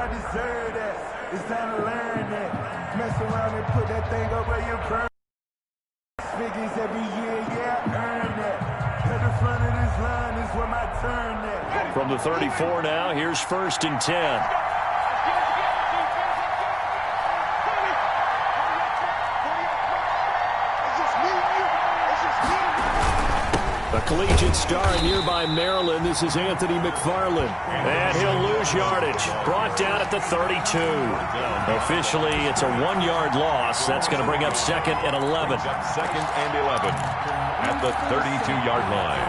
I deserve that. It's time to learn that. Mess around and put that thing up where you burn. Figures every year, yeah, I earn that. At the front of this line is where my turn at. From the 34 now, here's 1st and 10. A collegiate star in nearby Maryland. This is Anthony McFarland. And he'll lose yardage. Brought down at the 32. Officially, it's a 1-yard loss. That's going to bring up 2nd and 11. 2nd and 11 at the 32-yard line.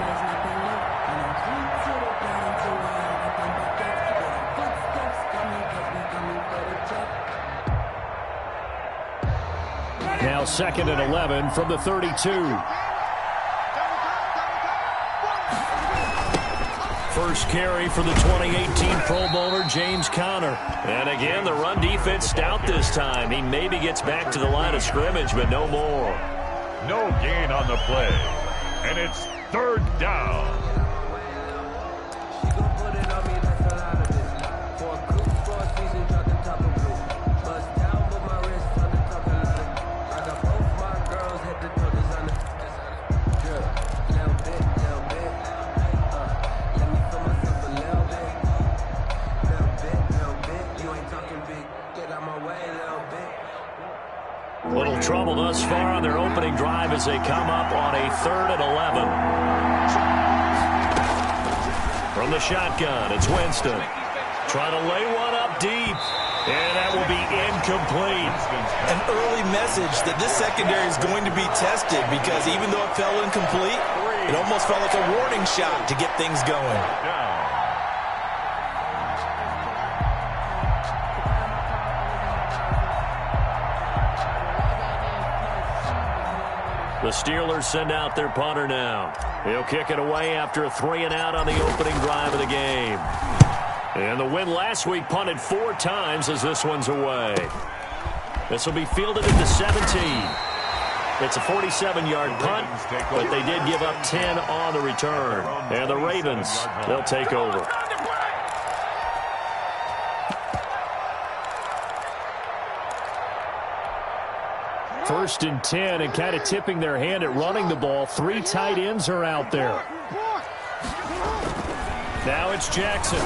Now 2nd and 11 from the 32. First carry for the 2018 Pro Bowler, James Conner. And again, the run defense stout this time. He maybe gets back to the line of scrimmage, but no more. No gain on the play. And it's 3rd down. Little trouble thus far on their opening drive as they come up on a 3rd and 11. From the shotgun, it's Winston. Trying to lay one up deep. And that will be incomplete. An early message that this secondary is going to be tested because even though it fell incomplete, it almost felt like a warning shot to get things going. The Steelers send out their punter now. He'll kick it away after a 3-and-out on the opening drive of the game. And the win last week punted 4 times as this one's away. This will be fielded at the 17. It's a 47-yard punt, but they did give up 10 on the return. And the Ravens, they'll take over. First and 10, and kind of tipping their hand at running the ball. 3 tight ends are out there. Now it's Jackson.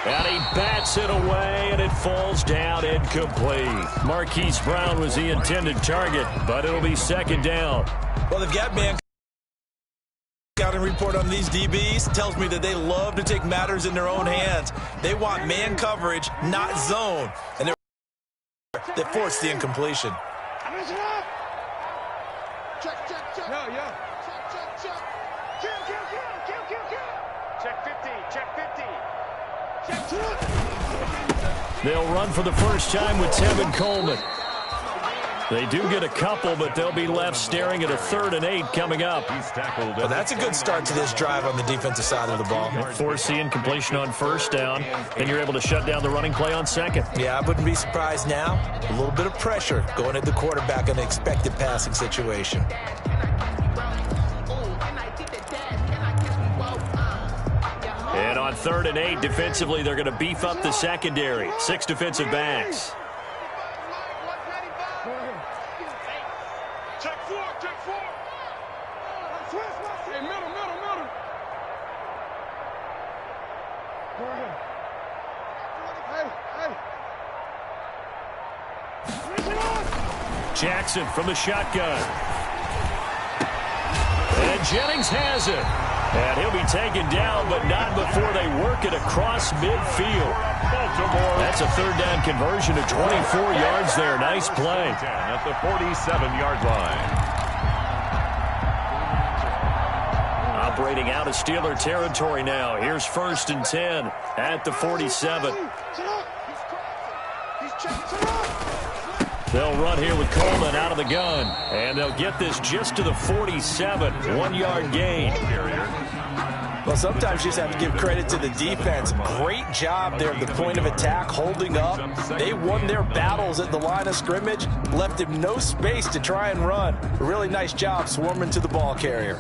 And he bats it away, and it falls down incomplete. Marquise Brown was the intended target, but it'll be 2nd down. Well, they've got man scouting report on these DBs. Tells me that they love to take matters in their own hands. They want man coverage, not zone. And that forced the incompletion. Check. Check 50. Check 50. They'll run for the first time with Tevin Coleman. They do get a couple, but they'll be left staring at a 3rd and 8 coming up. Well, that's a good start to this drive on the defensive side of the ball. Force the incompletion on 1st down, and you're able to shut down the running play on 2nd. Yeah, I wouldn't be surprised now. A little bit of pressure going at the quarterback in an expected passing situation. And on 3rd and 8, defensively, they're going to beef up the secondary. 6 defensive backs. Jackson from the shotgun. And Jennings has it. And he'll be taken down, but not before they work it across midfield. That's a 3rd down conversion to 24 yards there. Nice play. At the 47-yard line. Operating out of Steeler territory now. Here's 1st and 10 at the 47. They'll run here with Coleman out of the gun. And they'll get this just to the 47. 1-yard gain. Well, sometimes you just have to give credit to the defense. Great job there at the point of attack, holding up. They won their battles at the line of scrimmage, left him no space to try and run. A really nice job swarming to the ball carrier.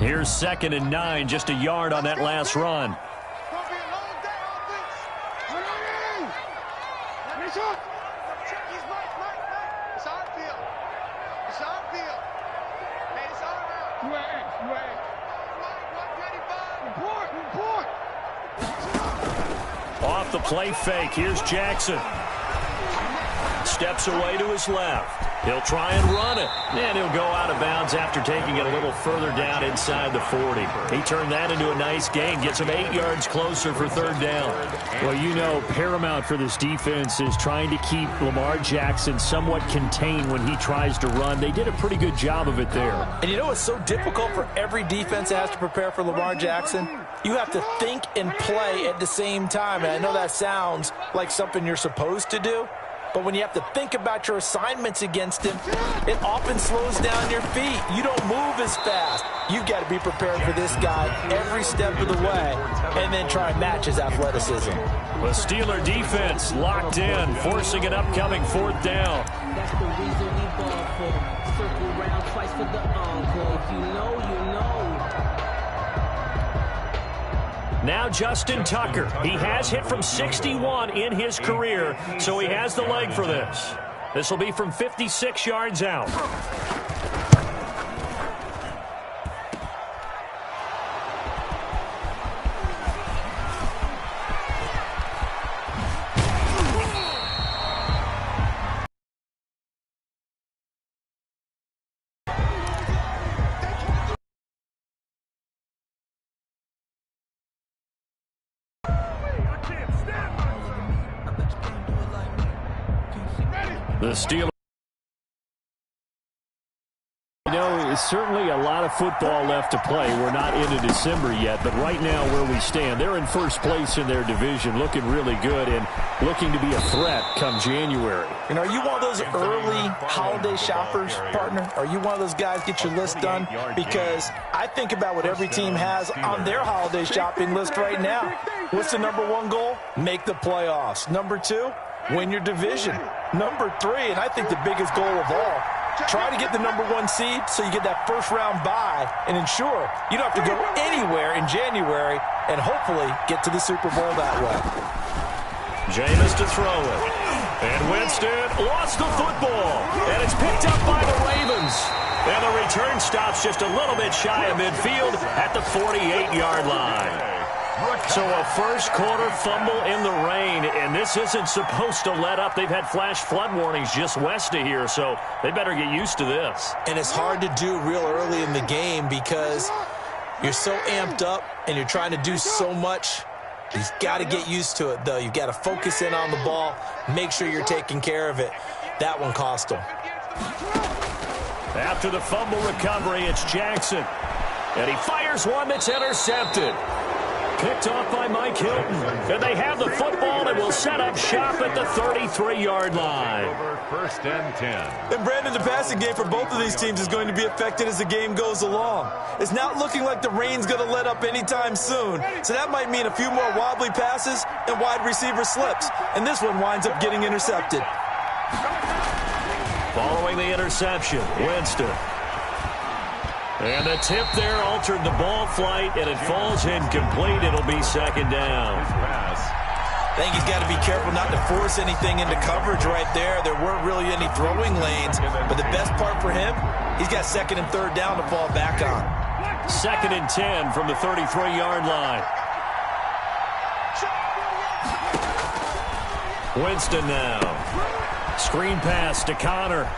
Here's 2nd and 9, just a yard on that last run. It's going to be a long day, offense. He's Mike. It's our field. It's our field. Hey, it's our round. You ain't. Mike, 135. Report. Off the play fake, here's Jackson. Steps away to his left. He'll try and run it, and he'll go out of bounds after taking it a little further down inside the 40. He turned that into a nice gain, gets him 8 yards closer for 3rd down. Well, you know, paramount for this defense is trying to keep Lamar Jackson somewhat contained when he tries to run. They did a pretty good job of it there. And you know it's so difficult for every defense that has to prepare for Lamar Jackson? You have to think and play at the same time, and I know that sounds like something you're supposed to do, but when you have to think about your assignments against him, it often slows down your feet. You don't move as fast. You've got to be prepared for this guy every step of the way and then try and match his athleticism. The Steeler defense locked in, forcing an upcoming 4th down. That's the reason we ball for. Circle round twice for the encore. If you know, you know. Now Justin Tucker. He has hit from 61 in his career, so he has the leg for this. This will be from 56 yards out. The Steelers. You know, it's certainly a lot of football left to play. We're not into December yet, but right now where we stand, they're in first place in their division, looking really good and looking to be a threat come January. And are you one of those early holiday shoppers, partner? Are you one of those guys get your list done? Because I think about what every team has on their holiday shopping list right now. What's the #1 goal? Make the playoffs. #2, win your division. #3, and I think the biggest goal of all, try to get the #1 seed so you get that first-round bye and ensure you don't have to go anywhere in January and hopefully get to the Super Bowl that way. Jameis to throw it. And Winston lost the football. And it's picked up by the Ravens. And the return stops just a little bit shy of midfield at the 48-yard line. So a first-quarter fumble in the rain, and this isn't supposed to let up. They've had flash flood warnings just west of here, so they better get used to this. And it's hard to do real early in the game because you're so amped up and you're trying to do so much. You've got to get used to it, though. You've got to focus in on the ball, make sure you're taking care of it. That one cost them. After the fumble recovery, it's Jackson. And he fires one that's intercepted. Picked off by Mike Hilton. And they have the football and will set up shop at the 33-yard line. First and 10. And Brandon, the passing game for both of these teams is going to be affected as the game goes along. It's not looking like the rain's going to let up anytime soon. So that might mean a few more wobbly passes and wide receiver slips. And this one winds up getting intercepted. Following the interception, Winston. And the tip there altered the ball flight, and it falls incomplete. It'll be second down. I think he's got to be careful not to force anything into coverage right there. There weren't really any throwing lanes, but the best part for him, he's got second and third down to fall back on. Second and 10 from the 33-yard line. Winston now. Screen pass to Connor.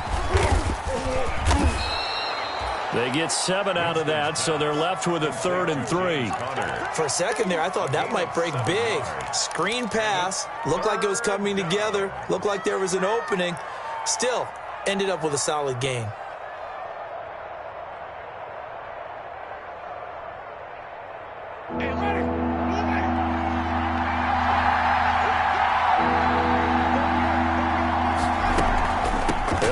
They get 7 out of that, so they're left with a 3rd and 3. For a second there, I thought that might break big. Screen pass. Looked like it was coming together. Looked like there was an opening. Still, ended up with a solid gain.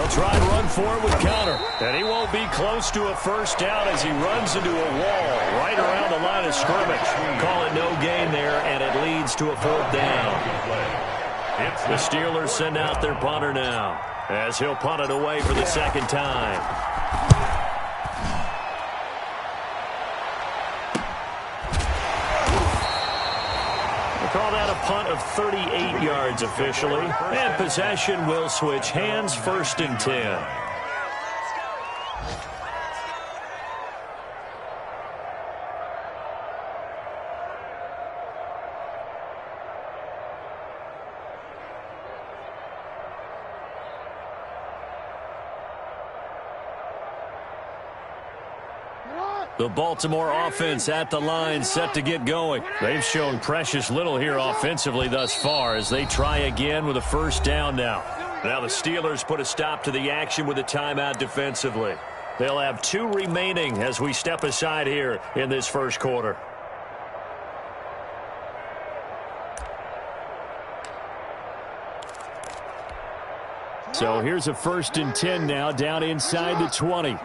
Try and run forward with Connor. And he won't be close to a first down as he runs into a wall right around the line of scrimmage. Call it no gain there, and it leads to a 4th down. The Steelers send out their punter now as he'll punt it away for the second time. Call that a punt of 38 yards officially. And possession will switch hands, 1st and 10. The Baltimore offense at the line, set to get going. They've shown precious little here offensively thus far as they try again with a 1st down now. Now the Steelers put a stop to the action with a timeout defensively. They'll have 2 remaining as we step aside here in this 1st quarter. So here's a 1st and 10 now, down inside the 20.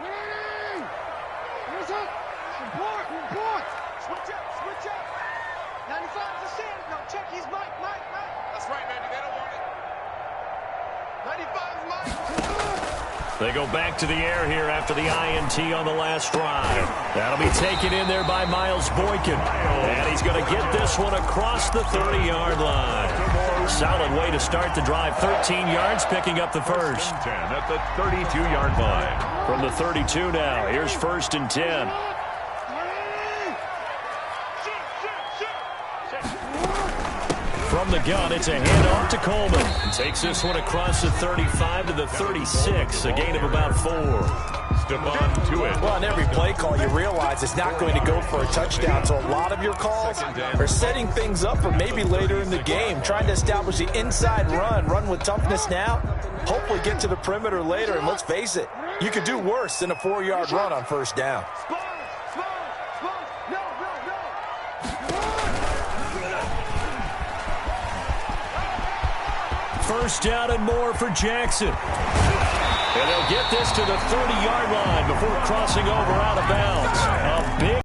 They go back to the air here after the INT on the last drive. That'll be taken in there by Miles Boykin. And he's going to get this one across the 30-yard line. Solid way to start the drive. 13 yards, picking up the 1st. 10 at the 32-yard line. From the 32 now, here's 1st and 10. From the gun, it's a handoff to Coleman. He takes this one across the 35 to the 36, a gain of about 4. Stephon to it. Well, on every play call, you realize it's not going to go for a touchdown. So a lot of your calls are setting things up for maybe later in the game, trying to establish the inside run with toughness now, hopefully get to the perimeter later. And let's face it, you could do worse than a 4-yard run on 1st down. First down and more for Jackson. And they'll get this to the 30-yard line before crossing over out of bounds. A big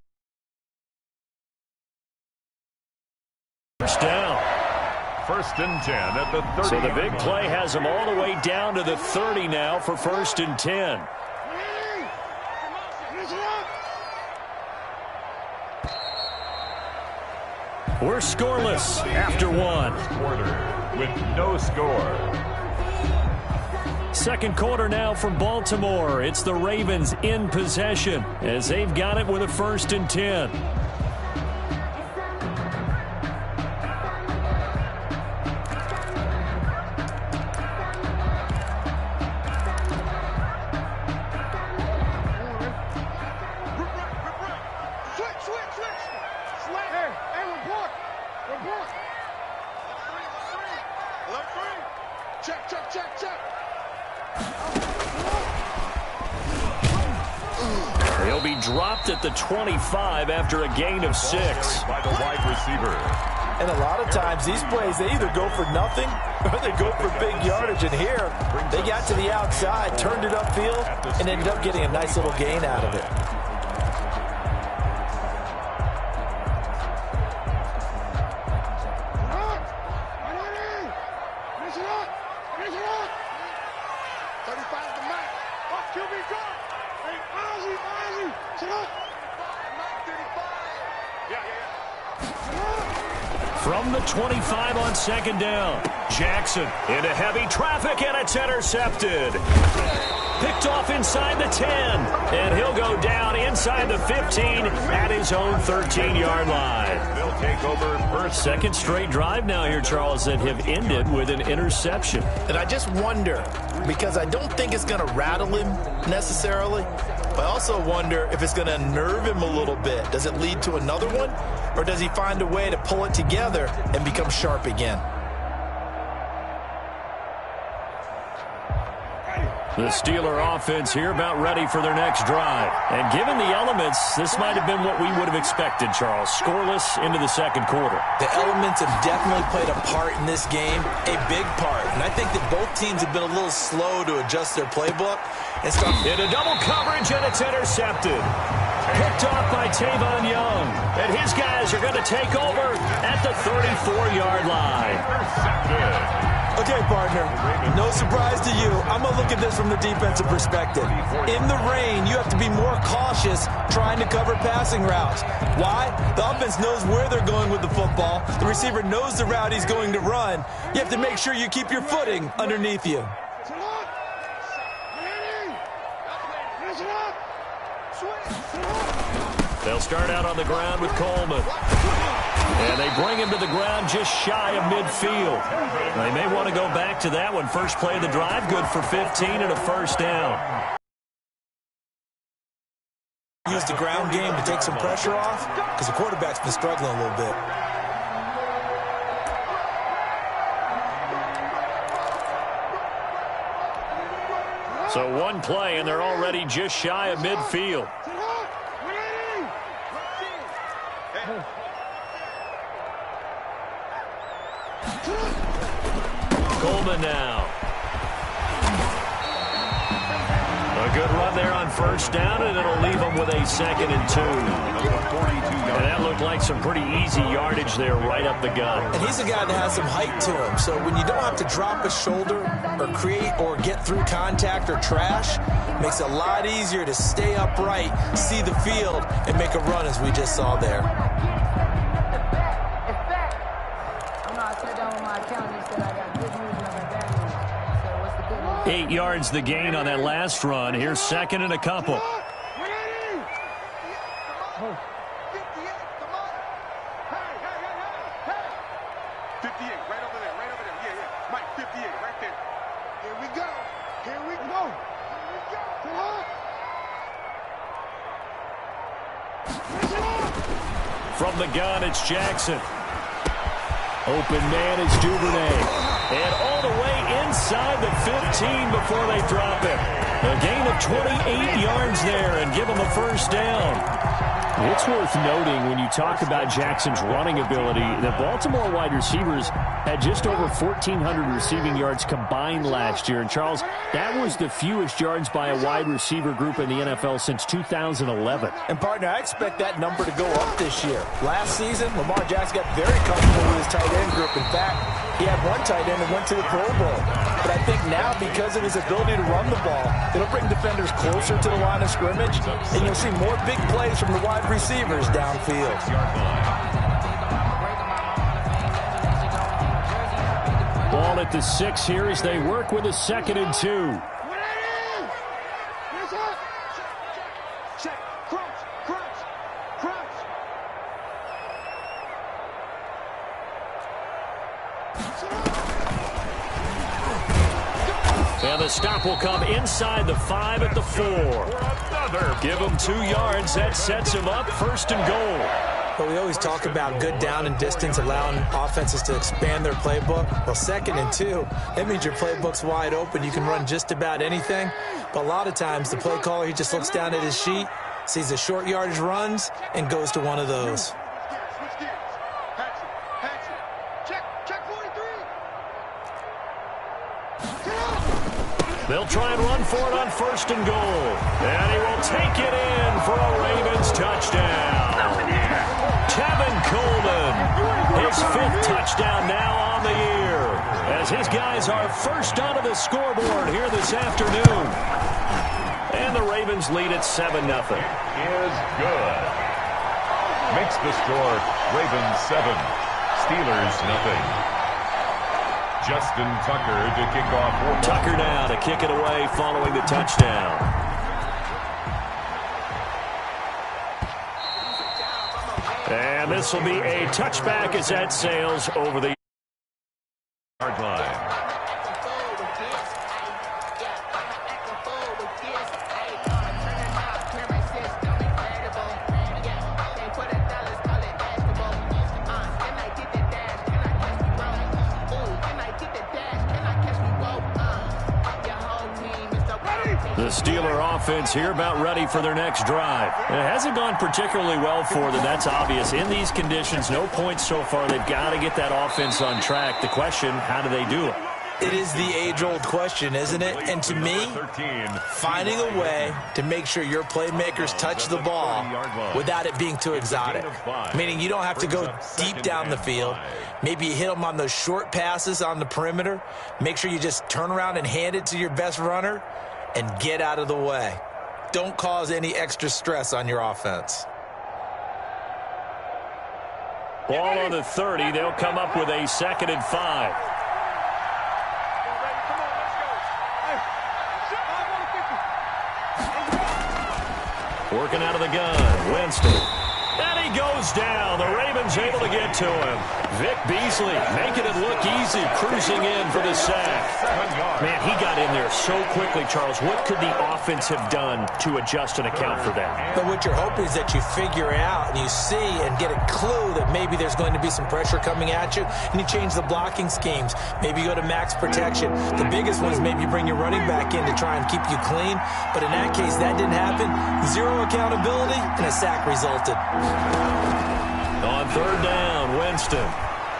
first down. 1st and 10 at the 30. So the big play has them all the way down to the 30 now for 1st and 10. We're scoreless after 1. Quarter with no score. 2nd quarter now from Baltimore. It's the Ravens in possession as they've got it with a 1st and 10. He'll be dropped at the 25 after a gain of 6. By the wide receiver. And a lot of times these plays, they either go for nothing or they go for big yardage. And here, they got to the outside, turned it upfield, and ended up getting a nice little gain out of it. From the 25 on 2nd down. Jackson into heavy traffic, and it's intercepted. Picked off inside the 10. And he'll go down inside the 15 at his own 13-yard line. They'll take over first. 2nd straight drive now here, Charles, that have ended with an interception. And I just wonder, because I don't think it's going to rattle him necessarily, but I also wonder if it's going to nerve him a little bit. Does it lead to another one? Or does he find a way to pull it together and become sharp again? The Steeler offense here about ready for their next drive. And given the elements, this might have been what we would have expected, Charles. Scoreless into the 2nd quarter. The elements have definitely played a part in this game, a big part. And I think that both teams have been a little slow to adjust their playbook. And start into double coverage, and it's intercepted. Picked off by Tavon Young. And his guys are going to take over at the 34-yard line. Intercepted. Okay, partner, no surprise to you. I'm going to look at this from the defensive perspective. In the rain, you have to be more cautious trying to cover passing routes. Why? The offense knows where they're going with the football. The receiver knows the route he's going to run. You have to make sure you keep your footing underneath you. They'll start out on the ground with Coleman. And they bring him to the ground just shy of midfield. They may want to go back to that one. First play of the drive, good for 15 and a first down. Use the ground game to take some pressure off because the quarterback's been struggling a little bit. So one play, and they're already just shy of midfield. Coleman now. A good run there on first down, and it'll leave them with a 2nd and 2. And that looked like some pretty easy yardage there right up the gut. And he's a guy that has some height to him, so when you don't have to drop a shoulder or create or get through contact or trash, it makes it a lot easier to stay upright, see the field, and make a run as we just saw there. 8 yards the gain on that last run. Here's 2nd and a couple. 58, come on. Hey. 58, right over there. Yeah. Mike, 58, right there. Here we go. Come on. From the gun, it's Jackson. Open man is Duvernay. And all the way inside the 15 before they drop it. A gain of 28 yards there and give them a first down. It's worth noting when you talk about Jackson's running ability, the Baltimore wide receivers had just over 1,400 receiving yards combined last year. And, Charles, that was the fewest yards by a wide receiver group in the NFL since 2011. And, partner, I expect that number to go up this year. Last season, Lamar Jackson got very comfortable with his tight end group. In fact, he had one tight end that went to the Pro Bowl. But I think now, because of his ability to run the ball, it'll bring defenders closer to the line of scrimmage, and you'll see more big plays from the wide receivers downfield. Ball at the 6 here as they work with a 2nd and 2. And the stop will come inside the 5 at the 4. Give him 2 yards. That sets him up 1st and goal. But we always talk about good down and distance, allowing offenses to expand their playbook. Well, 2nd and 2, that means your playbook's wide open. You can run just about anything. But a lot of times, the play caller, he just looks down at his sheet, sees the short yardage runs, and goes to one of those. They'll try and run for it on 1st and goal. And he will take it in for a Ravens touchdown. Tevin Coleman, his 5th touchdown now on the year, as his guys are first onto the scoreboard here this afternoon. And the Ravens lead at 7-0. Is good. Makes the score Ravens 7, Steelers nothing. Justin Tucker to kick off. Tucker now to kick it away following the touchdown. And this will be a touchback as that sails over the yard line. The Steeler offense here about ready for their next drive. It hasn't gone particularly well for them. That's obvious. In these conditions, no points so far. They've got to get that offense on track. The question, how do they do it? It is the age-old question, isn't it? And to me, finding a way to make sure your playmakers touch the ball without it being too exotic. Meaning you don't have to go deep down the field. Maybe you hit them on those short passes on the perimeter. Make sure you just turn around and hand it to your best runner and get out of the way. Don't cause any extra stress on your offense. Ball on the 30. They'll come up with a 2nd and 5. Working out of the gun, Winston. And he goes down. The Ravens able to get to him. Vic Beasley making it look easy, cruising in for the sack. Man, he got in there so quickly, Charles. What could the offense have done to adjust and account for that? But what you're hoping is that you figure out and you see and get a clue that maybe there's going to be some pressure coming at you, and you change the blocking schemes. Maybe you go to max protection. The biggest one is maybe you bring your running back in to try and keep you clean. But in that case, that didn't happen. Zero accountability, and a sack resulted. On 3rd down, Winston.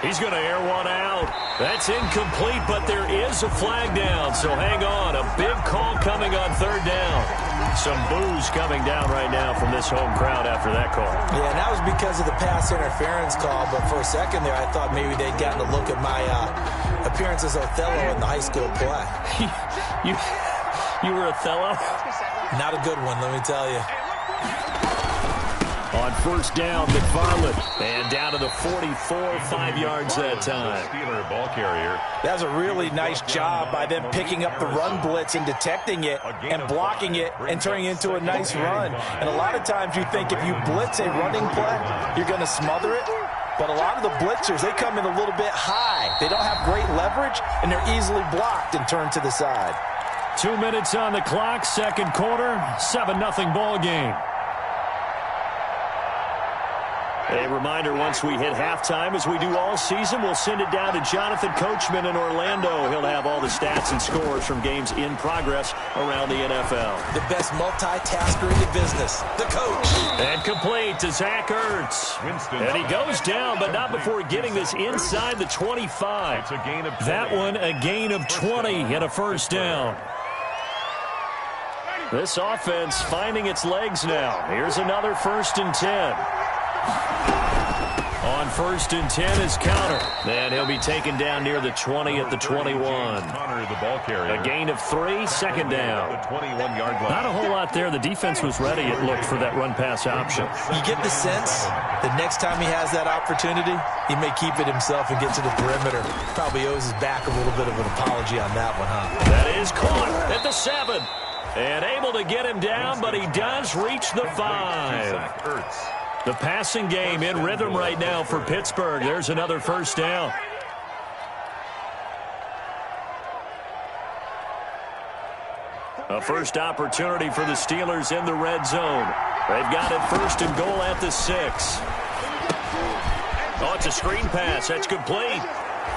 He's going to air one out. That's incomplete, but there is a flag down, so hang on. A big call coming on 3rd down. Some boos coming down right now from this home crowd after that call. Yeah, and that was because of the pass interference call, but for a second there, I thought maybe they'd gotten a look at my appearance as Othello in the high school play. You were Othello? Not a good one, let me tell you. On 1st down, McFarland. And down to the 44, 5 yards that time. Steeler ball carrier. That was a really nice job by them picking up the run blitz and detecting it and blocking it and turning it into a nice run. And a lot of times you think if you blitz a running play, you're going to smother it. But a lot of the blitzers, they come in a little bit high. They don't have great leverage, and they're easily blocked and turned to the side. 2 minutes on the clock, 2nd quarter, 7-0 ball game. A reminder, once we hit halftime, as we do all season, we'll send it down to Jonathan Coachman in Orlando. He'll have all the stats and scores from games in progress around the NFL. The best multitasker in the business, the coach. And complete to Zach Ertz. And he goes down, but not before getting this inside the 25. It's a gain of 20. That one, a gain of 20 and a 1st down. This offense finding its legs now. Here's another 1st and 10. On 1st and 10 is Counter. And he'll be taken down near the 20 at the 21. Connor, the ball carrier. A gain of 3, 2nd down. The 21-yard line. Not a whole lot there. The defense was ready, it looked, for that run-pass option. You get the sense that next time he has that opportunity, he may keep it himself and get to the perimeter. Probably owes his back a little bit of an apology on that one, huh? That is caught at the 7. And able to get him down, but he does reach the 5. The passing game in rhythm right now for Pittsburgh. There's another 1st down. A first opportunity for the Steelers in the red zone. They've got it 1st and goal at the 6. Oh, it's a screen pass. That's complete.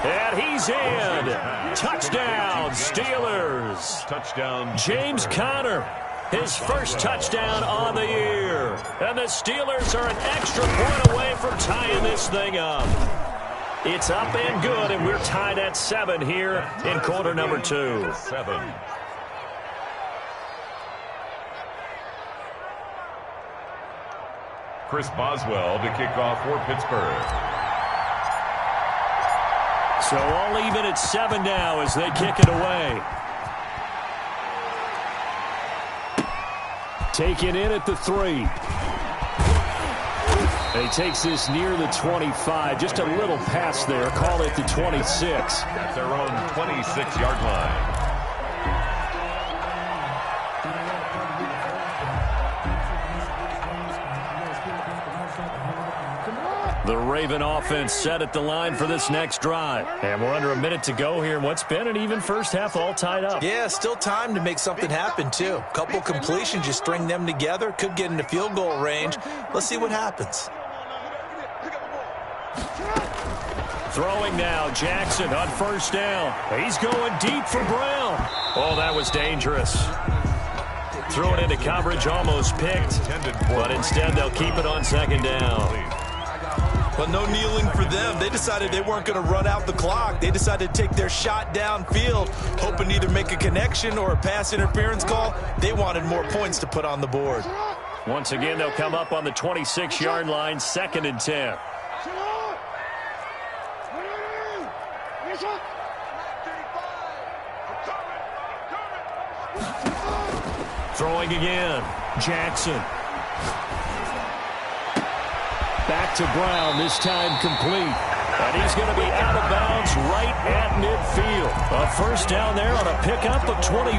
And he's in. Touchdown, Steelers. Touchdown. James Conner. His first touchdown on the year. And the Steelers are an extra point away from tying this thing up. It's up and good, and we're tied at 7 here in quarter number 2. 7. Chris Boswell to kick off for Pittsburgh. So all even at 7 now as they kick it away. Taken in at the 3. And he takes this near the 25. Just a little pass there. Call it the 26. At their own 26-yard line. The Raven offense set at the line for this next drive. And we're under a minute to go here in what's been an even first half, all tied up. Yeah, still time to make something happen, too. Couple completions, you string them together, could get into field goal range. Let's see what happens. Throwing now, Jackson on 1st down. He's going deep for Brown. Oh, that was dangerous. Threw it into coverage, almost picked. But instead, they'll keep it on 2nd down. Well, no kneeling for them. They decided they weren't going to run out the clock. They decided to take their shot downfield, hoping to either make a connection or a pass interference call. They wanted more points to put on the board. Once again, they'll come up on the 26-yard line, 2nd and 10. Throwing again, Jackson. Back to Brown, this time complete. And he's going to be out of bounds right at midfield. A first down there on a pickup of 25.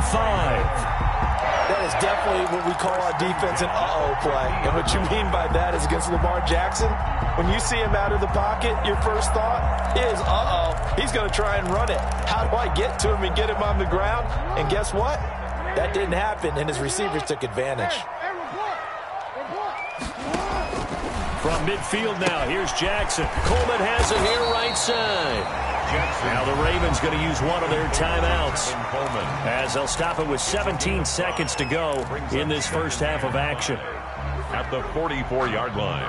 That is definitely what we call our defense an uh-oh play. And what you mean by that is against Lamar Jackson, when you see him out of the pocket, your first thought is, uh-oh, he's going to try and run it. How do I get to him and get him on the ground? And guess what? That didn't happen, and his receivers took advantage. From midfield now, here's Jackson. Coleman has it here right side. Now the Ravens going to use one of their timeouts as they'll stop it with 17 seconds to go in this first half of action. At the 44-yard line.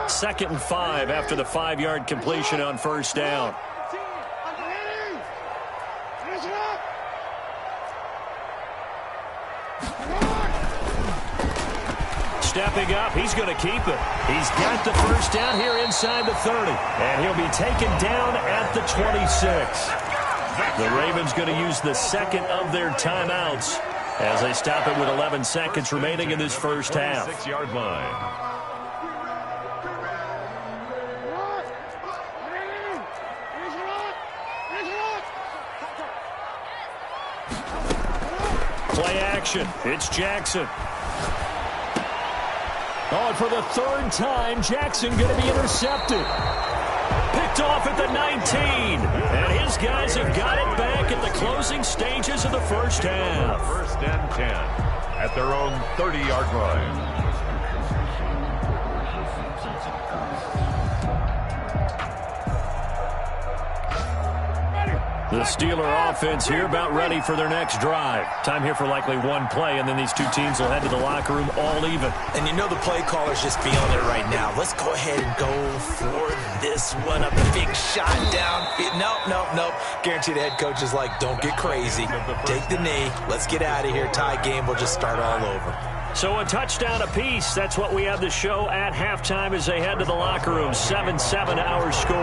Second and 5 after the 5-yard completion on first down. Stepping up, he's going to keep it. He's got the first down here inside the 30. And he'll be taken down at the 26. The Ravens going to use the second of their timeouts as they stop it with 11 seconds remaining in this first half. 6-yard line. Play action. It's Jackson. Oh, and for the third time, Jackson going to be intercepted. Picked off at the 19. And his guys have got it back at the closing stages of the first half. First and 10 at their own 30-yard line. The Steeler offense here about ready for their next drive. Time here for likely one play, and then these two teams will head to the locker room all even. And you know the play caller's just feeling it right now. Let's go ahead and go for this one up. A big shot down. Nope. Guarantee the head coach is like, don't get crazy. Take the knee. Let's get out of here. Tie game. We'll just start all over. So a touchdown apiece. That's what we have to show at halftime as they head to the locker room. 7-7 our score.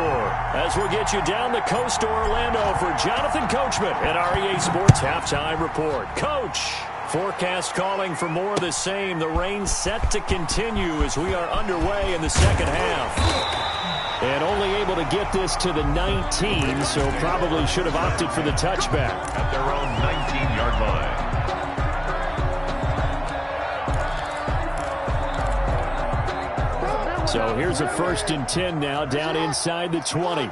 As we'll get you down the coast to Orlando for Jonathan Coachman at REA Sports Halftime Report. Coach, forecast calling for more of the same. The rain set to continue as we are underway in the second half. And only able to get this to the 19, so probably should have opted for the touchback. At their own 19-yard line. So here's a 1st and 10 now down inside the 20.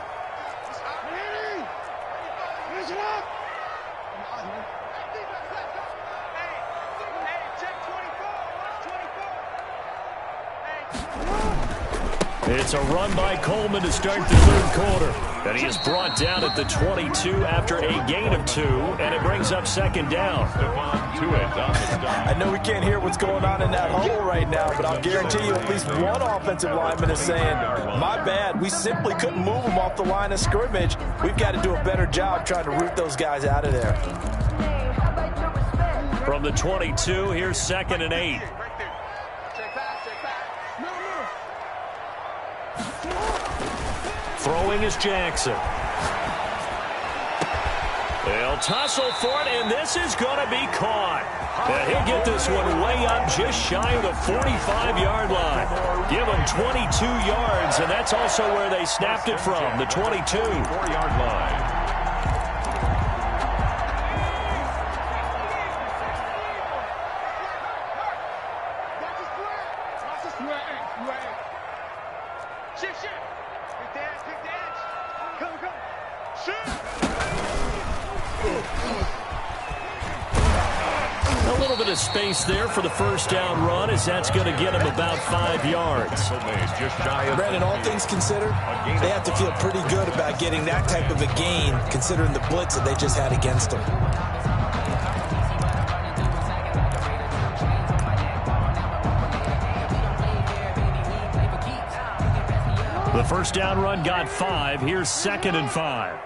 It's a run by Coleman to start the third quarter. And he is brought down at the 22 after a gain of 2, and it brings up second down. I know we can't hear what's going on in that hole right now, but I'll guarantee you at least one offensive lineman is saying, my bad, we simply couldn't move them off the line of scrimmage. We've got to do a better job trying to root those guys out of there. From the 22, here's 2nd and 8. Throwing is Jackson. They'll tussle for it, and this is going to be caught. And he'll get this one way up just shy of the 45-yard line. Give him 22 yards, and that's also where they snapped it from, the 22. 4-yard line. A little bit of space there for the first down run, as that's going to get him about 5 yards. Brandon, all things considered, they have to feel pretty good about getting that type of a gain, considering the blitz that they just had against them. The first down run got 5. Here's 2nd and 5.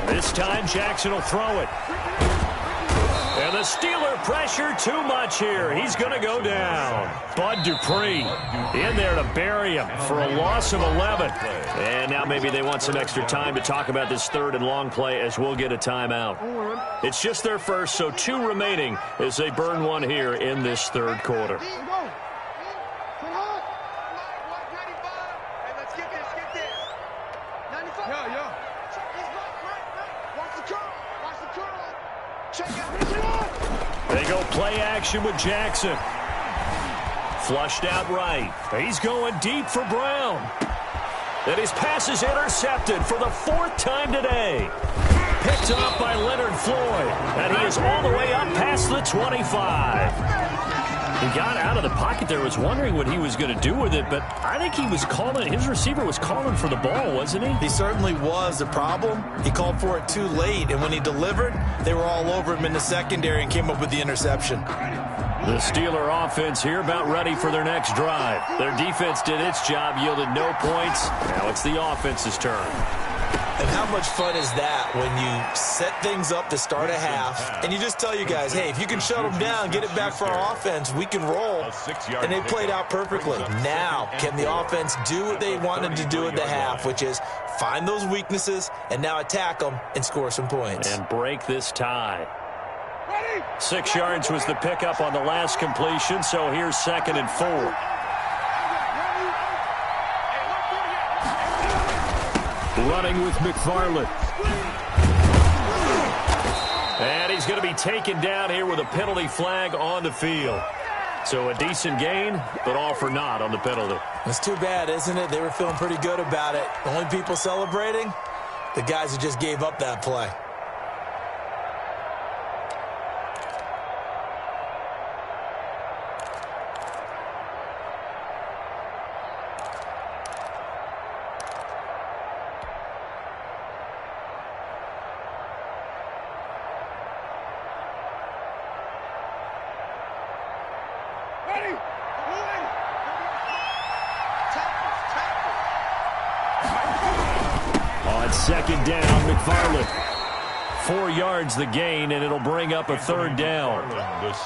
This time, Jackson will throw it. And the Steeler pressure too much here. He's going to go down. Bud Dupree in there to bury him for a loss of 11. And now maybe they want some extra time to talk about this 3rd and long play as we'll get a timeout. It's just their first, so 2 remaining as they burn one here in this 3rd quarter. They go play action with Jackson. Flushed out right. He's going deep for Brown. And his pass is intercepted for the 4th time today. Picked up by Leonard Floyd. And he is all the way up past the 25. He got out of the pocket there, was wondering what he was going to do with it, but I think he was calling, his receiver was calling for the ball, wasn't he? He certainly was. The problem, he called for it too late, and when he delivered, they were all over him in the secondary and came up with the interception. The Steeler offense here about ready for their next drive. Their defense did its job, yielded no points. Now it's the offense's turn. And how much fun is that when you set things up to start a half and you just tell you guys, hey, if you can shut them down, get it back for our offense, we can roll. And they played out perfectly. Now, can the offense do what they wanted to do at the half, which is find those weaknesses and now attack them and score some points. And break this tie. 6 yards was the pickup on the last completion, so here's 2nd and 4. Running with McFarland. And he's going to be taken down here with a penalty flag on the field. So a decent gain, but all for naught on the penalty. It's too bad, isn't it? They were feeling pretty good about it. The only people celebrating, the guys who just gave up that play. On 2nd down, McFarland. 4 yards the gain, and it'll bring up a 3rd down.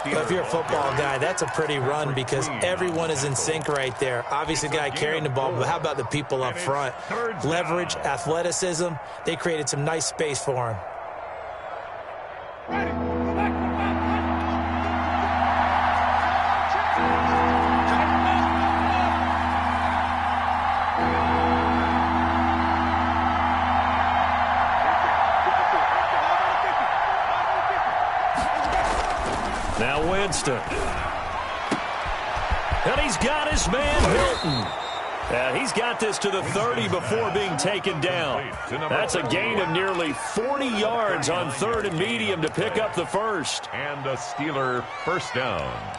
If you're a football guy, that's a pretty run because everyone is in sync right there. Obviously, the guy carrying the ball, but how about the people up front? Leverage, athleticism, they created some nice space for him. Now Winston. And he's got his man Hilton. And he's got this to the 30 before being taken down. That's a gain of nearly 40 yards on 3rd and medium to pick up the first. And a Steeler first down.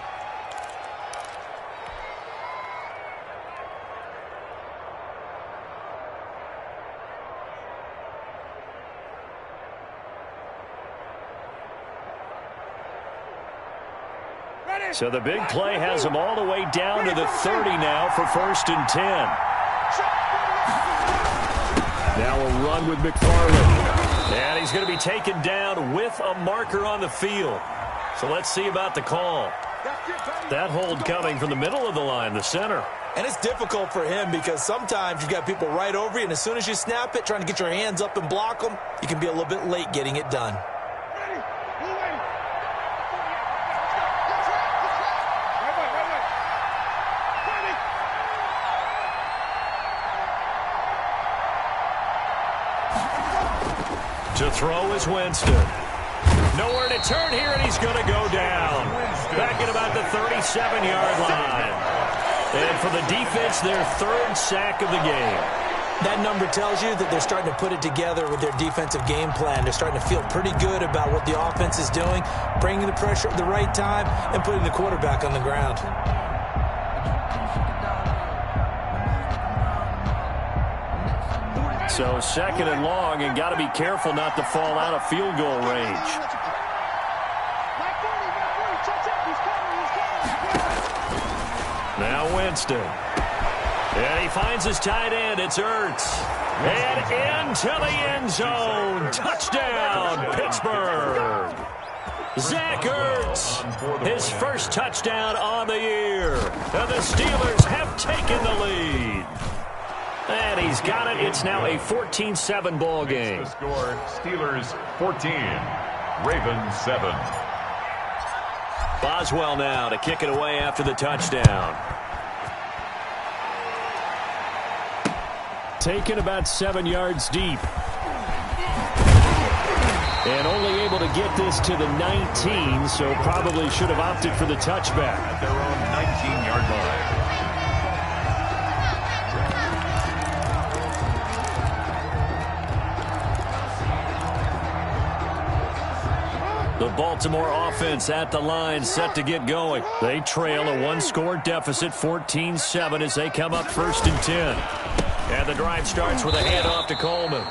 So the big play has him all the way down to the 30 now for 1st and 10. Now a run with McFarland. And he's going to be taken down with a marker on the field. So let's see about the call. That hold coming from the middle of the line, the center. And it's difficult for him because sometimes you've got people right over you, and as soon as you snap it, trying to get your hands up and block them, you can be a little bit late getting it done. To throw is Winston. Nowhere to turn here, and he's going to go down. Back at about the 37-yard line. And for the defense, their 3rd sack of the game. That number tells you that they're starting to put it together with their defensive game plan. They're starting to feel pretty good about what the offense is doing, bringing the pressure at the right time, and putting the quarterback on the ground. So second and long, and got to be careful not to fall out of field goal range. Now Winston. And he finds his tight end. It's Ertz. And into the end zone. Touchdown, Pittsburgh. Zach Ertz, his first touchdown on the year. And the Steelers have taken the lead. And he's got it. It's now a 14-7 ball game. The score, Steelers 14, Ravens 7. Boswell now to kick it away after the touchdown. Taken about 7 yards deep. And only able to get this to the 19, so probably should have opted for the touchback. At their own 19-yard line. The Baltimore offense at the line, set to get going. They trail a one-score deficit, 14-7, as they come up 1st and 10. And the drive starts with a handoff to Coleman.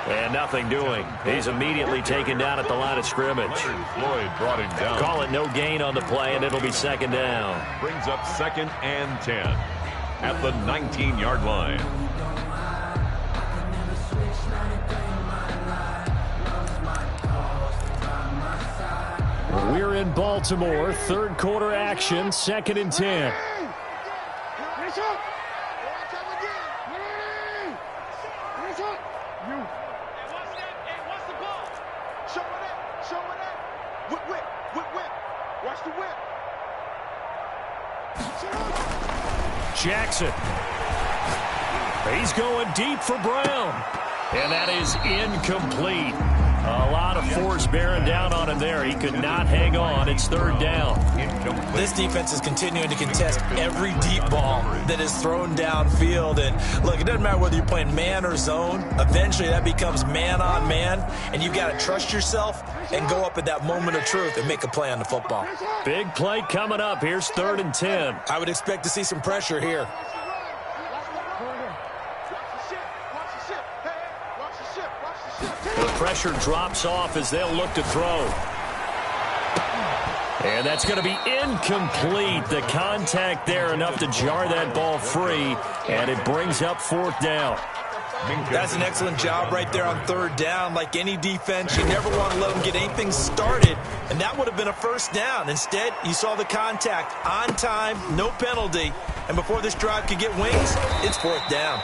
And nothing doing. He's immediately taken down at the line of scrimmage. Floyd brought him down. Call it no gain on the play, and it'll be second down. Brings up 2nd and 10 at the 19-yard line. We're in Baltimore, 3rd quarter action, 2nd and 10. Jackson. He's going deep for Brown. And that is incomplete. A lot of force bearing down on him there. He could not hang on. It's 3rd down. This defense is continuing to contest every deep ball that is thrown downfield. And look, it doesn't matter whether you're playing man or zone. Eventually that becomes man on man. And you've got to trust yourself and go up at that moment of truth and make a play on the football. Big play coming up. Here's 3rd and 10. I would expect to see some pressure here. The pressure drops off as they'll look to throw. And that's going to be incomplete. The contact there enough to jar that ball free, and it brings up 4th down. That's an excellent job right there on 3rd down. Like any defense, you never want to let them get anything started, and that would have been a 1st down. Instead, you saw the contact on time, no penalty, and before this drive could get wings, it's 4th down.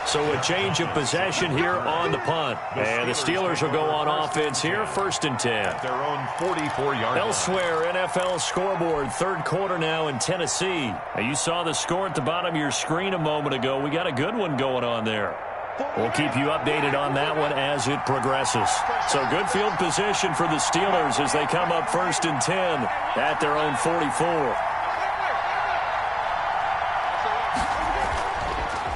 So a change of possession here on the punt. And the Steelers will go on offense here, 1st and 10. Their own 44-yard line. Elsewhere, NFL scoreboard, 3rd quarter now in Tennessee. Now, you saw the score at the bottom of your screen a moment ago. We got a good one going on there. We'll keep you updated on that one as it progresses. So good field position for the Steelers as they come up 1st and 10 at their own 44.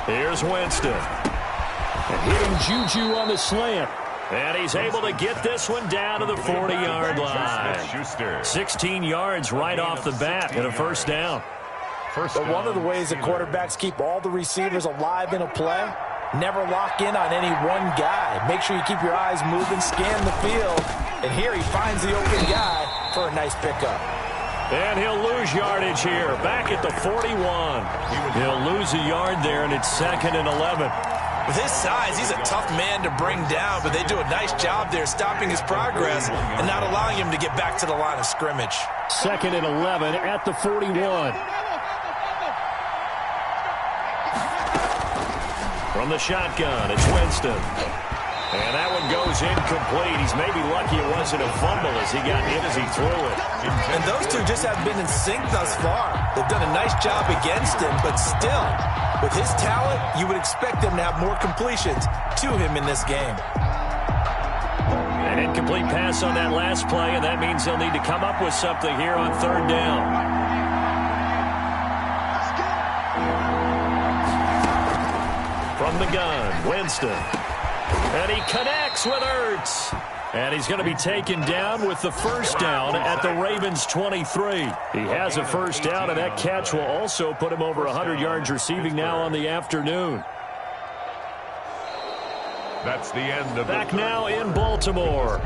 Here's Winston. And hitting Juju on the slant. And he's able to get this one down to the 40-yard line. 16 yards right off the bat and a 1st down. But one of the ways that quarterbacks keep all the receivers alive in a play, never lock in on any one guy. Make sure you keep your eyes moving, scan the field. And here he finds the open guy for a nice pickup. And he'll lose yardage here, back at the 41. He'll lose a yard there, and it's 2nd and 11. With his size, he's a tough man to bring down, but they do a nice job there stopping his progress and not allowing him to get back to the line of scrimmage. 2nd and 11 at the 41. From the shotgun, it's Winston. And that one goes incomplete. He's maybe lucky it wasn't a fumble as he got hit as he threw it. And those two just haven't been in sync thus far. They've done a nice job against him, but still, with his talent, you would expect them to have more completions to him in this game. An incomplete pass on that last play, and that means they'll need to come up with something here on 3rd down. From the gun, Winston. And he connects with Ertz. And he's going to be taken down with the 1st down at the Ravens' 23. He has a 1st down, and that catch will also put him over 100 yards receiving now on the afternoon. That's the end of Back now in Baltimore.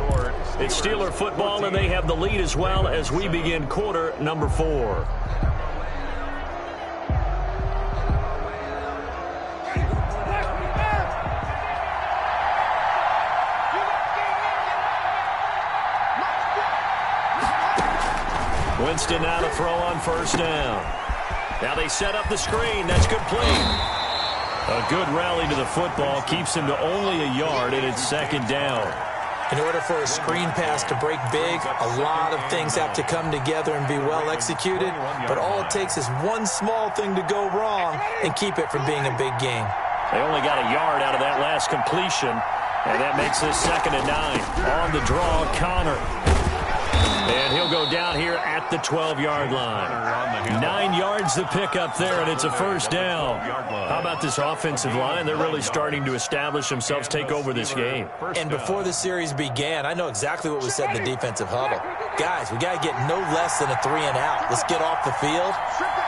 It's Steeler football, and they have the lead as well as we begin quarter number 4. Winston now to throw on first down. Now they set up the screen. That's complete. A good rally to the football keeps him to only a yard, and it's second down. In order for a screen pass to break big, a lot of things have to come together and be well executed, but all it takes is one small thing to go wrong and keep it from being a big game. They only got a yard out of that last completion, and that makes this second and 9. On the draw, Connor. And he'll go down here at the 12-yard line. 9 yards to pick up there, and it's a first down. How about this offensive line? They're really starting to establish themselves, take over this game. And before the series began, I know exactly what was said in the defensive huddle. Guys, we got to get no less than a 3-and-out. Let's get off the field.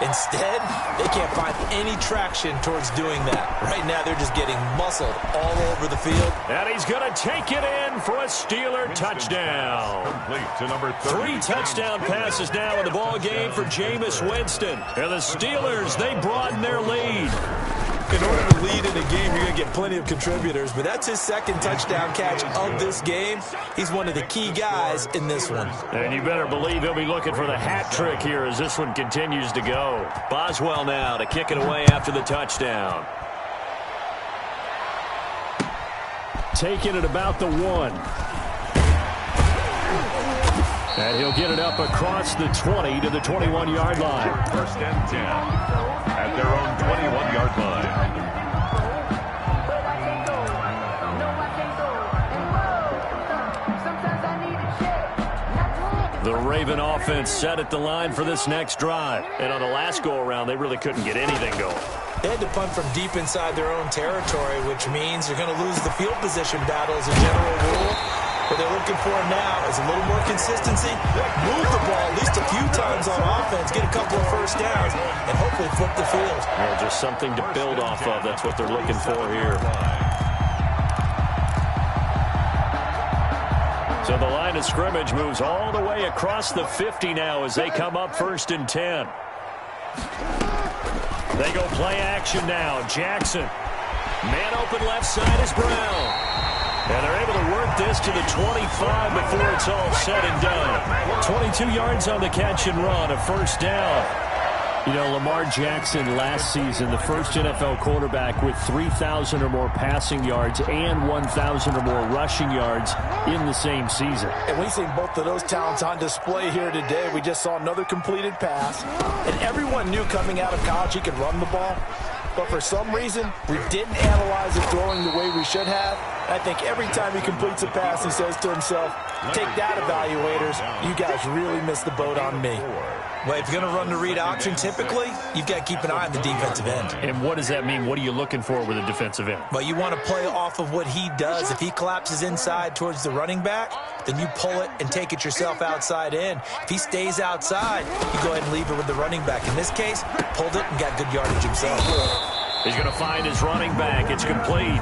Instead, they can't find any traction towards doing that. Right now, they're just getting muscled all over the field. And he's going to take it in for a Steeler touchdown. Complete to number 3 touchdown passes now in the ball game for Jameis Winston. And the Steelers, they broaden their lead. In order to lead in a game, you're going to get plenty of contributors, but that's his second touchdown catch of this game. He's one of the key guys in this one. And you better believe he'll be looking for the hat trick here as this one continues to go. Boswell now to kick it away after the touchdown. Taking it about the 1. And he'll get it up across the 20 to the 21-yard line. First and 10 at their own 21-yard line. The Raven offense set at the line for this next drive. And on the last go-around, they really couldn't get anything going. They had to punt from deep inside their own territory, which means you're going to lose the field position battle as a general rule. What they're looking for now is a little more consistency, move the ball at least a few times on offense, get a couple of first downs, and hopefully flip the field. Well, just something to build off of. That's what they're looking for here. So the line of scrimmage moves all the way across the 50 now as they come up first and 10. They go play action now. Jackson. Man open left side is Brown. And they're able to work this to the 25 before it's all said and done. 22 yards on the catch and run, a first down. You know, Lamar Jackson last season, the first NFL quarterback with 3,000 or more passing yards and 1,000 or more rushing yards in the same season. And we've seen both of those talents on display here today. We just saw another completed pass. And everyone knew coming out of college he could run the ball. But for some reason, we didn't analyze it throwing the way we should have. I think every time he completes a pass, he says to himself, take that, evaluators. You guys really missed the boat on me. Well, if you're going to run the read option, typically, you've got to keep an eye on the defensive end. And what does that mean? What are you looking for with a defensive end? Well, you want to play off of what he does. If he collapses inside towards the running back, then you pull it and take it yourself outside in. If he stays outside, you go ahead and leave it with the running back. In this case, pulled it and got good yardage himself. He's going to find his running back. It's complete.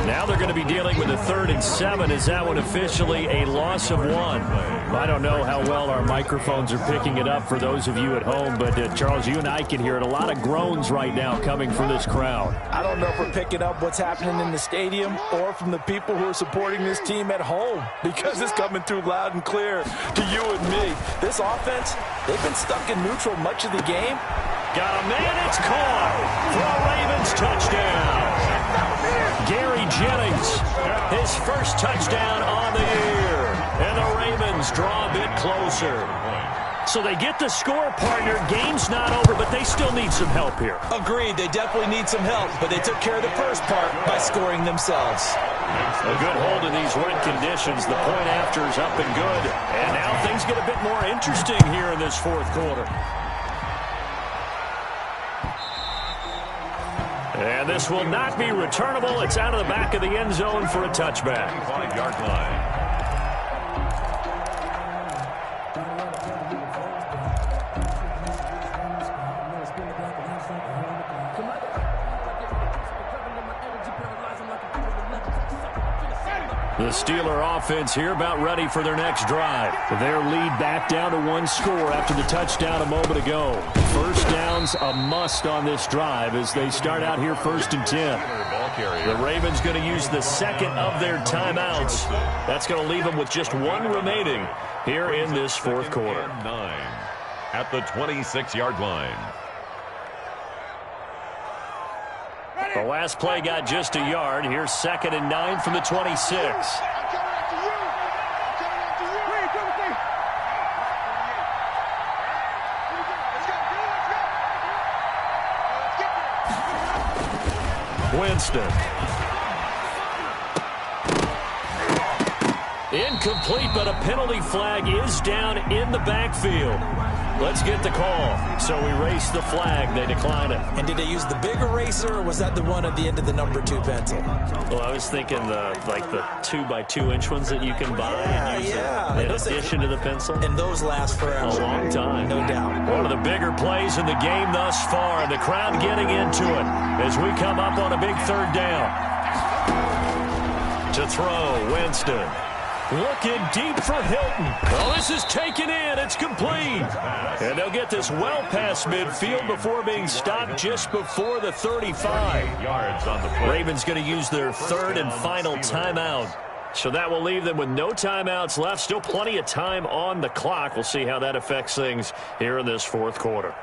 Now they're going to be dealing with a 3rd and 7. Is that one officially a loss of 1? I don't know how well our microphones are picking it up for those of you at home, but Charles, you and I can hear it. A lot of groans right now coming from this crowd. I don't know if we're picking up what's happening in the stadium or from the people who are supporting this team at home, because it's coming through loud and clear to you and me. This offense, they've been stuck in neutral much of the game. Got a man, it's caught for a Ravens touchdown. Gary Jennings, his first touchdown on the year. And the Ravens draw a bit closer. So they get the score, partner. Game's not over, but they still need some help here. Agreed, they definitely need some help, but they took care of the first part by scoring themselves. A good hold in these wet conditions. The point after is up and good. And now things get a bit more interesting here in this 4th quarter. And this will not be returnable. It's out of the back of the end zone for a touchback. 5-yard line. The Steeler offense here about ready for their next drive. Their lead back down to 1 score after the touchdown a moment ago. First down's a must on this drive as they start out here 1st and 10. The Ravens going to use the second of their timeouts. That's going to leave them with just 1 remaining here in this 4th quarter. 9 at the 26-yard line. The last play got just a yard. Here's 2nd and 9 from the 26. I'm coming after you. I'm coming after you. Wait, come with me. Let's go. Let's get there. Winston. Incomplete, but a penalty flag is down in the backfield. Let's get the call. So we race the flag. They decline it. And did they use the big eraser, or was that the one at the end of the number 2 pencil? Well, I was thinking the 2x2-inch ones that you can buy and use in addition to the pencil. And those last forever. A long time. No doubt. One of the bigger plays in the game thus far, and the crowd getting into it as we come up on a big 3rd down. To throw, Winston. Looking deep for Hilton. Well, this is taken in. It's complete. And they'll get this well past midfield before being stopped just before the 35. Yards on the play. Ravens going to use their 3rd and final timeout. So that will leave them with no timeouts left. Still plenty of time on the clock. We'll see how that affects things here in this 4th quarter.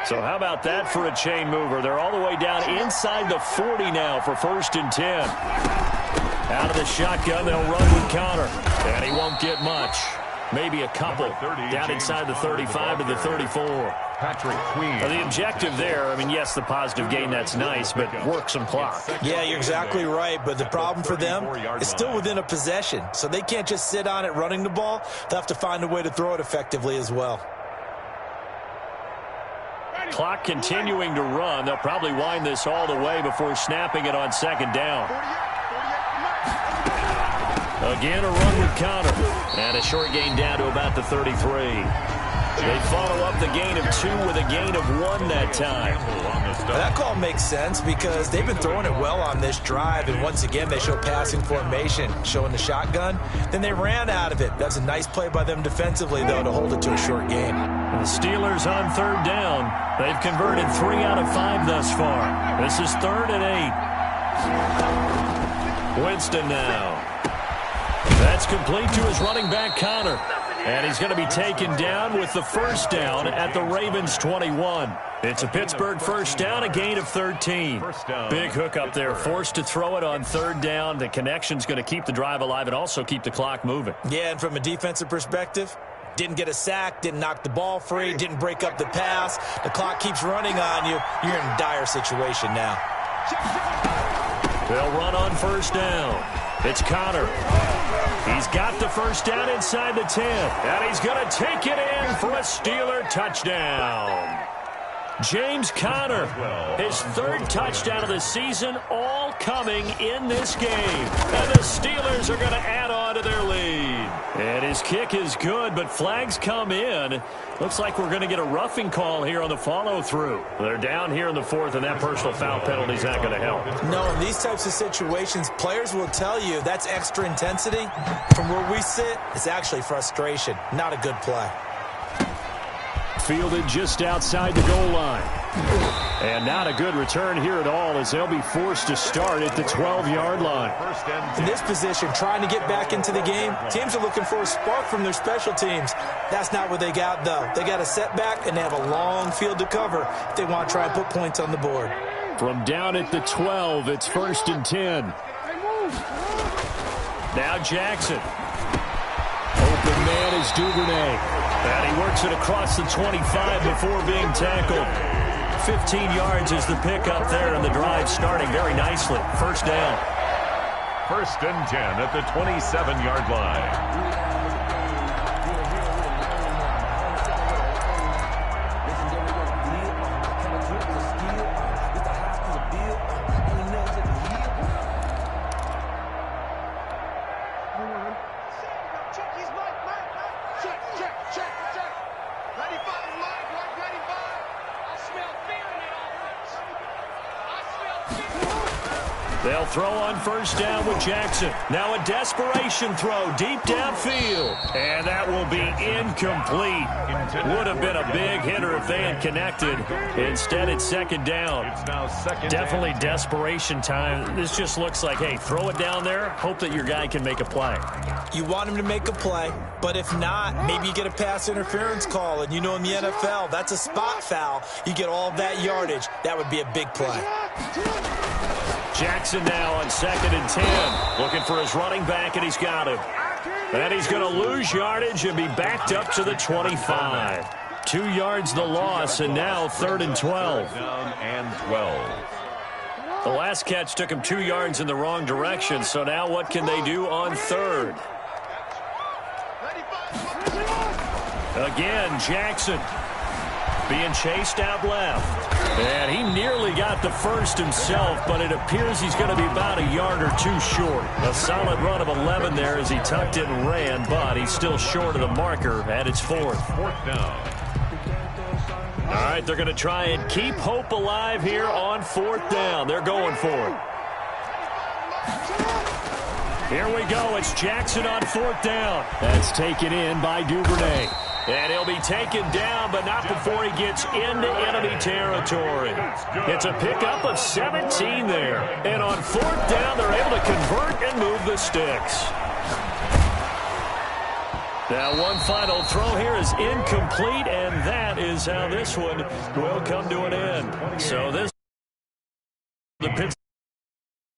So how about that for a chain mover? They're all the way down inside the 40 now for 1st and 10. Out of the shotgun, they'll run with Connor. And he won't get much. Maybe a couple. Down inside the 35 to the 34. Patrick Queen. The objective there, I mean, yes, the positive gain, that's nice, but work some clock. Yeah, you're exactly right, but the problem for them is still within a possession. So they can't just sit on it running the ball. They'll have to find a way to throw it effectively as well. Clock continuing to run. They'll probably wind this all the way before snapping it on 2nd down. Again, a run with Connor. And a short gain down to about the 33. They follow up the gain of 2 with a gain of 1 that time. That call makes sense because they've been throwing it well on this drive, and once again they show passing formation, showing the shotgun. Then they ran out of it. That's a nice play by them defensively, though, to hold it to a short gain. The Steelers on 3rd down. They've converted 3 out of 5 thus far. This is 3rd and 8. Winston now. That's complete to his running back, Connor. And he's going to be taken down with the 1st down at the Ravens 21. It's a Pittsburgh 1st down, a gain of 13. Big hook up there, forced to throw it on 3rd down. The connection's going to keep the drive alive and also keep the clock moving. Yeah, and from a defensive perspective, didn't get a sack, didn't knock the ball free, didn't break up the pass. The clock keeps running on you. You're in a dire situation now. They'll run on 1st down. It's Connor. He's got the 1st down inside the 10. And he's going to take it in for a Steeler touchdown. James Conner, his 3rd touchdown of the season, all coming in this game. And the Steelers are going to add on to their lead. And his kick is good, but flags come in. Looks like we're going to get a roughing call here on the follow-through. They're down here in the 4th, and that personal foul penalty is not going to help. No, in these types of situations, players will tell you that's extra intensity. From where we sit, it's actually frustration. Not a good play. Fielded just outside the goal line. And not a good return here at all as they'll be forced to start at the 12-yard line. In this position, trying to get back into the game, teams are looking for a spark from their special teams. That's not what they got, though. They got a setback, and they have a long field to cover if they want to try and put points on the board. From down at the 12, it's 1st and 10. Now Jackson. Open man is Duvernay. And he works it across the 25 before being tackled. 15 yards is the pickup there, and the drive starting very nicely. 1st down. 1st and 10 at the 27-yard line. Check. Ready, 5, Mike. Ready, 5. I smell fear in They'll throw on first down with Jackson. Now a desperation throw deep downfield. And that will be incomplete. Would have been a big hitter if they had connected. Instead, it's second down. Definitely desperation time. This just looks like, hey, throw it down there. Hope that your guy can make a play. You want him to make a play, but if not, maybe you get a pass interference call. And you know in the NFL, that's a spot foul. You get all that yardage. That would be a big play. Jackson now on 2nd and 10. Looking for his running back, and he's got him. And he's going to lose yardage and be backed up to the 25. 2 yards the loss, and now 3rd and 12. Down and 12. The last catch took him 2 yards in the wrong direction, so now what can they do on 3rd? Again, Jackson being chased out left. And he nearly got the first himself, but it appears he's going to be about a yard or two short. A solid run of 11 there as he tucked it and ran, but he's still short of the marker at its 4th. 4th down. All right, they're going to try and keep hope alive here on 4th down. They're going for it. Here we go. It's Jackson on 4th down. That's taken in by Duvernay. And he'll be taken down, but not before he gets into enemy territory. It's a pickup of 17 there. And on 4th down, they're able to convert and move the sticks. Now, one final throw here is incomplete, and that is how this one will come to an end. So this